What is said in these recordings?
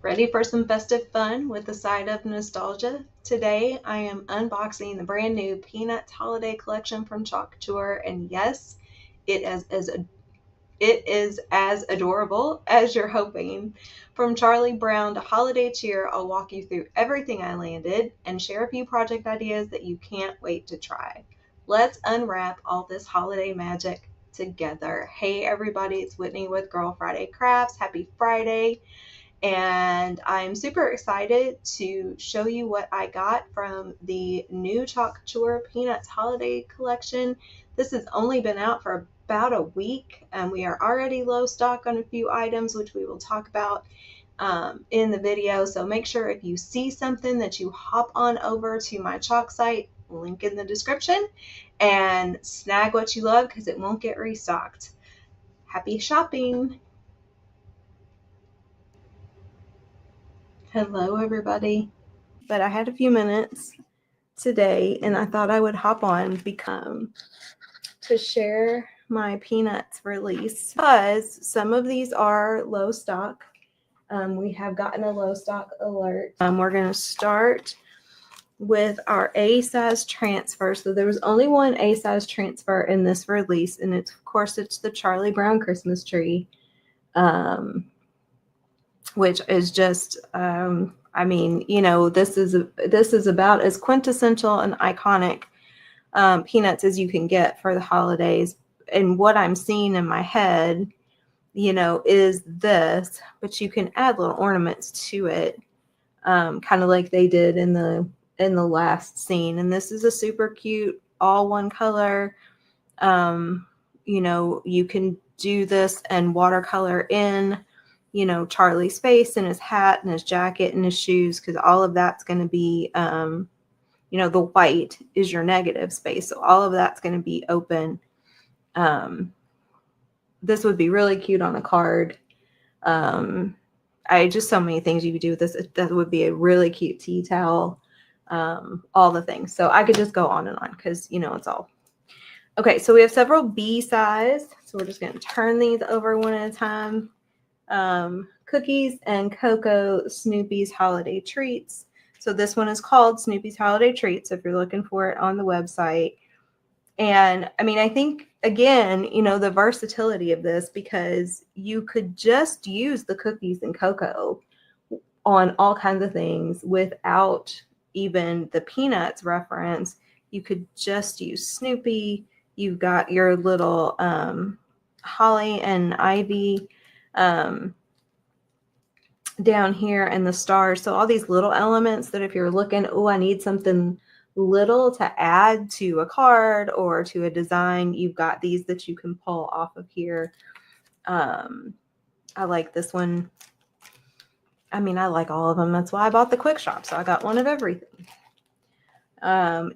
Ready for some festive fun with a side of nostalgia? Today I am unboxing the brand new Peanuts holiday collection from Couture, and yes, it is as adorable as you're hoping. From Charlie Brown to holiday cheer, I'll walk you through everything I landed and share a few project ideas that you can't wait to try. Let's unwrap all this holiday magic together. Hey everybody, it's Whitney with Girl Friday Crafts. Happy Friday! And I'm super excited to show you what I got from the new Couture Peanuts holiday collection. This has only been out for about a week, and we are already low stock on a few items, which we will talk about in the video. So make sure if you see something that you hop on over to my chalk site, link in the description, and snag what you love because it won't get restocked. Happy shopping! Hello, everybody. But I had a few minutes today and I thought I would hop on to share my Peanuts release because some of these are low stock. We have gotten a low stock alert. We're going to start with our A size transfer. So there was only one A size transfer in this release, and it's, of course, it's the Charlie Brown Christmas tree. Which is just, I mean, you know, this is about as quintessential and iconic Peanuts as you can get for the holidays. And what I'm seeing in my head, you know, is this, but you can add little ornaments to it, kind of like they did in the last scene. And this is a super cute, all one color. You know, you can do this and watercolor in, you know, Charlie's face and his hat and his jacket and his shoes, because all of that's going to be, you know, the white is your negative space. So all of that's going to be open. This would be really cute on a card. Just so many things you could do with this. That would be a really cute tea towel. All the things. So I could just go on and on because, you know, it's all. Okay, so we have several B size. So we're just going to turn these over one at a time. Cookies and Cocoa Snoopy's Holiday Treats. So this one is called Snoopy's Holiday Treats if you're looking for it on the website. And I mean, I think, again, you know, the versatility of this, because you could just use the cookies and cocoa on all kinds of things without even the Peanuts reference. You could just use Snoopy. You've got your little holly and ivy down here and the stars. So all these little elements that if you're looking, oh, I need something little to add to a card or to a design, you've got these that you can pull off of here. I like this one. I mean, I like all of them. That's why I bought the Quick Shop. So I got one of everything.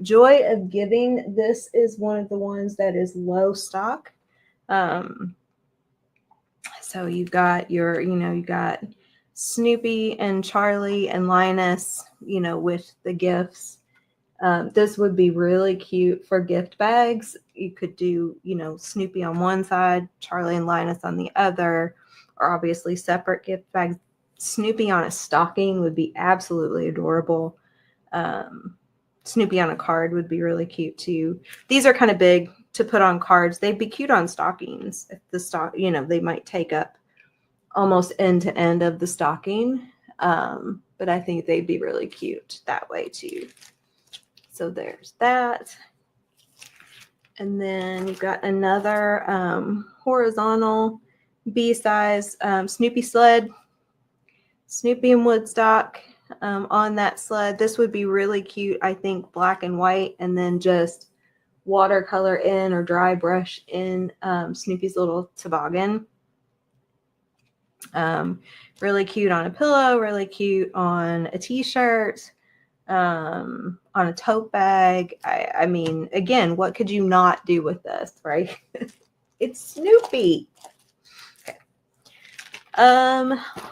Joy of Giving. This is one of the ones that is low stock. So you've got your, you know, you got Snoopy and Charlie and Linus, you know, with the gifts. This would be really cute for gift bags. You could do, you know, Snoopy on one side, Charlie and Linus on the other, or obviously separate gift bags. Snoopy on a stocking would be absolutely adorable. Snoopy on a card would be really cute too. These are kind of big to put on cards. They'd be cute on stockings. If the stock, you know, they might take up almost end to end of the stocking. But I think they'd be really cute that way too. So there's that. And then you've got another horizontal B-size Snoopy sled. Snoopy and Woodstock on that sled. This would be really cute, I think, black and white, and then just watercolor in or dry brush in Snoopy's little toboggan. Really cute on a pillow, really cute on a t-shirt, on a tote bag. I mean, again, what could you not do with this, right? It's Snoopy. Okay.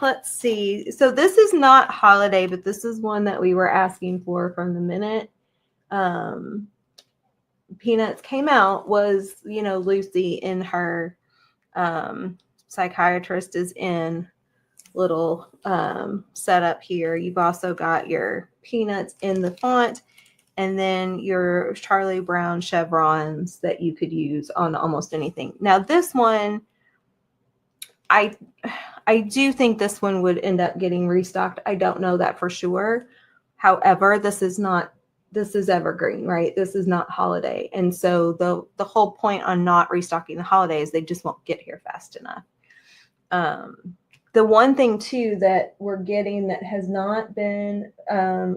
Let's see. So this is not holiday, but this is one that we were asking for from the minute Peanuts came out. Was, you know, Lucy in her psychiatrist is in little setup here. You've also got your peanuts in the font, and then your Charlie Brown chevrons that you could use on almost anything. Now this one, I do think this one would end up getting restocked. I don't know that for sure. However, this is evergreen, right? This is not holiday. And so the whole point on not restocking the holidays, they just won't get here fast enough. The one thing too that we're getting that has not been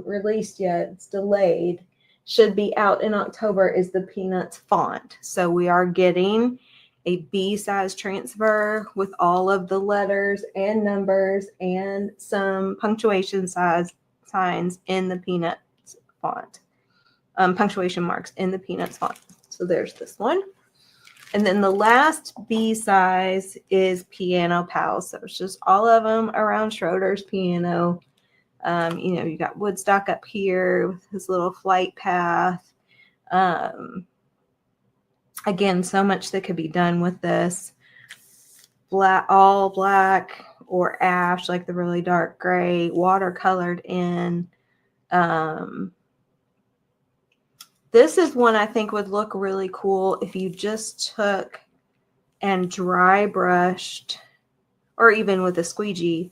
released yet, it's delayed, should be out in October, is the Peanuts font. So we are getting a B-size transfer with all of the letters and numbers and some punctuation signs in the Peanuts font. Punctuation marks in the Peanuts font. So there's this one. And then the last B size is Piano Pals. So it's just all of them around Schroeder's piano. You got Woodstock up here with his little flight path. Again, so much that could be done with this. All black or ash, like the really dark gray, watercolored in. This is one I think would look really cool if you just took and dry brushed, or even with a squeegee,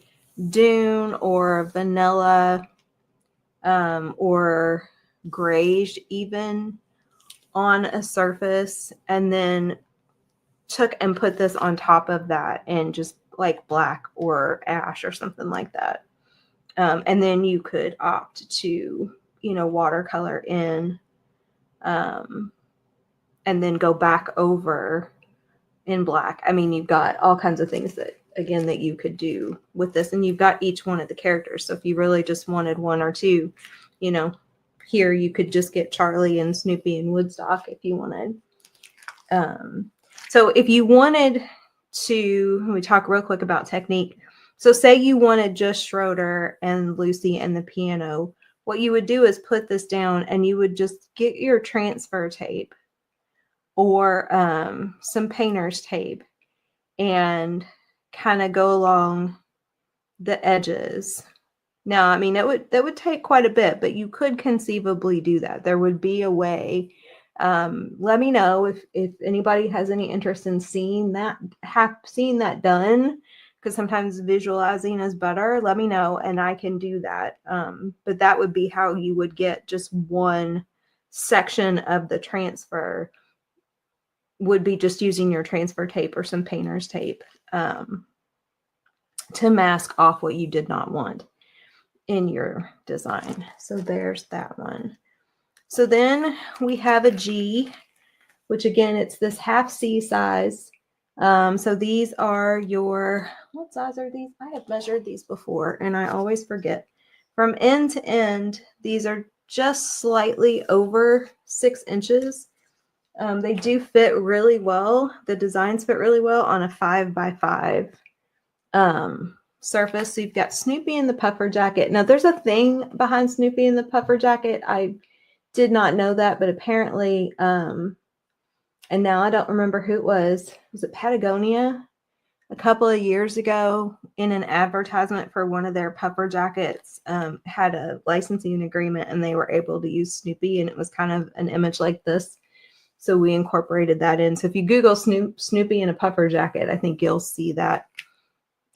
Dune or vanilla or greige even on a surface, and then took and put this on top of that and just like black or ash or something like that. And then you could opt to, watercolor in and then go back over in black. I mean, you've got all kinds of things that you could do with this, and you've got each one of the characters. So if you really just wanted one or two, here you could just get Charlie and Snoopy and Woodstock if you wanted. So if you wanted to, let me talk real quick about technique. So say you wanted just Schroeder and Lucy and the piano. What you would do is put this down, and you would just get your transfer tape or some painter's tape and kind of go along the edges. Now, I mean, that would take quite a bit, but you could conceivably do that. There would be a way. Let me know if anybody has any interest in seeing that done, because sometimes visualizing is better. Let me know and I can do that. But that would be how you would get just one section of the transfer, would be just using your transfer tape or some painter's tape to mask off what you did not want in your design. So there's that one. So then we have a G, which again, it's this half C size. So these are what size are these? I have measured these before and I always forget. From end to end, these are just slightly over 6 inches. They do fit really well. The designs fit really well on a 5x5 surface. So you've got Snoopy in the puffer jacket. Now there's a thing behind Snoopy in the puffer jacket. I did not know that, but apparently, and now I don't remember who it was. Was it Patagonia? A couple of years ago, in an advertisement for one of their puffer jackets, had a licensing agreement, and they were able to use Snoopy, and it was kind of an image like this. So we incorporated that in. So if you Google Snoopy in a puffer jacket, I think you'll see that.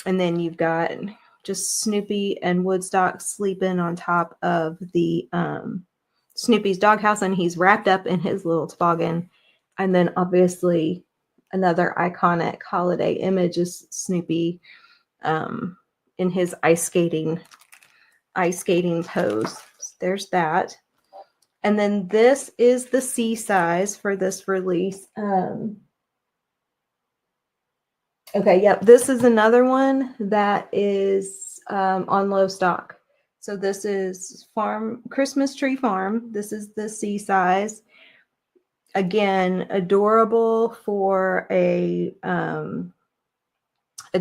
And then you've got just Snoopy and Woodstock sleeping on top of the Snoopy's doghouse, and he's wrapped up in his little toboggan. And then obviously another iconic holiday image is Snoopy in his ice skating pose. So there's that. And then this is the C size for this release. Okay, yep. This is another one that is on low stock. So this is Christmas Tree Farm. This is the C size. Again, adorable for a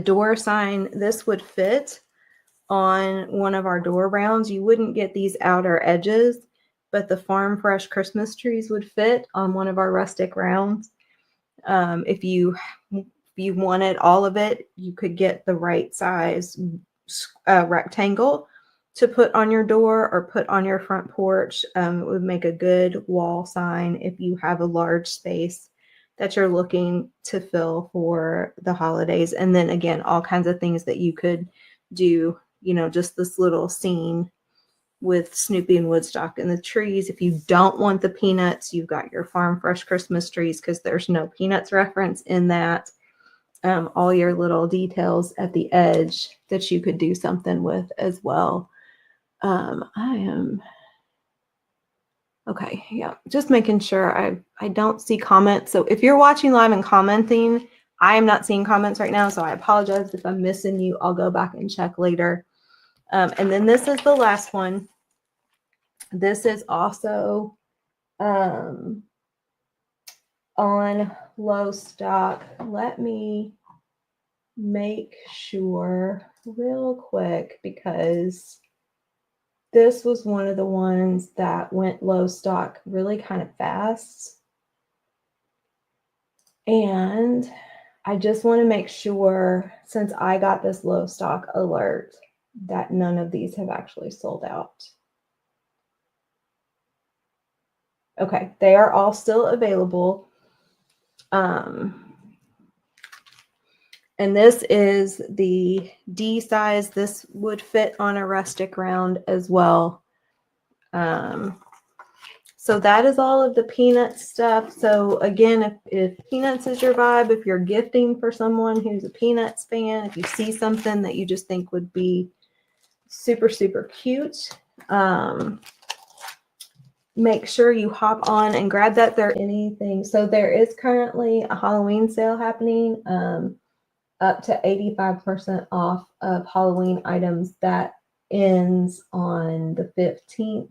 door sign. This would fit on one of our door rounds. You wouldn't get these outer edges, but the Farm Fresh Christmas trees would fit on one of our rustic rounds. If you wanted all of it, you could get the right size rectangle to put on your door or put on your front porch. It would make a good wall sign if you have a large space that you're looking to fill for the holidays. And then again, all kinds of things that you could do, just this little scene with Snoopy and Woodstock and the trees. If you don't want the peanuts, you've got your farm fresh Christmas trees because there's no peanuts reference in that. All your little details at the edge that you could do something with as well. Okay, yeah, just making sure I don't see comments. So if you're watching live and commenting, I am not seeing comments right now, so I apologize if I'm missing you. I'll go back and check later. And then this is the last one. This is also on low stock. Let me make sure real quick because this was one of the ones that went low stock really kind of fast. And I just want to make sure, since I got this low stock alert, that none of these have actually sold out. Okay, they are all still available. And this is the D size. This would fit on a rustic round as well. So that is all of the peanut stuff. So again, if peanuts is your vibe, if you're gifting for someone who's a peanuts fan, if you see something that you just think would be super, super cute, make sure you hop on and grab that. There anything. So there is currently a Halloween sale happening. Up to 85% off of Halloween items. That ends on the 15th.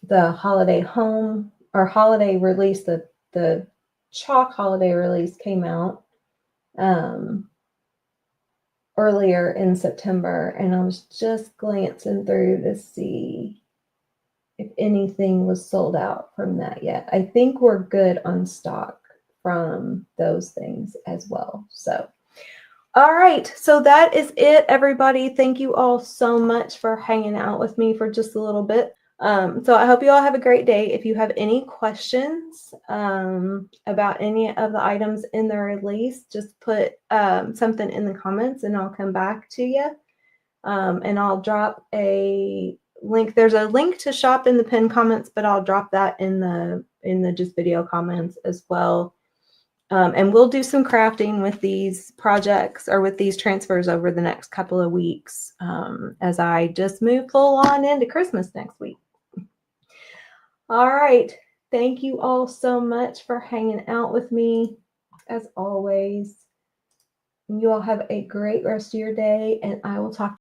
The holiday home or holiday release, the chalk holiday release came out earlier in September, and I was just glancing through to see if anything was sold out from that yet. I think we're good on stock from those things as well. So, all right. So that is it, everybody. Thank you all so much for hanging out with me for just a little bit. So I hope you all have a great day. If you have any questions about any of the items in the release, just put something in the comments and I'll come back to you. And I'll drop a link. There's a link to shop in the pinned comments, but I'll drop that in the just video comments as well. And we'll do some crafting with these projects or with these transfers over the next couple of weeks as I just move full on into Christmas next week. All right. Thank you all so much for hanging out with me as always. You all have a great rest of your day, and I will talk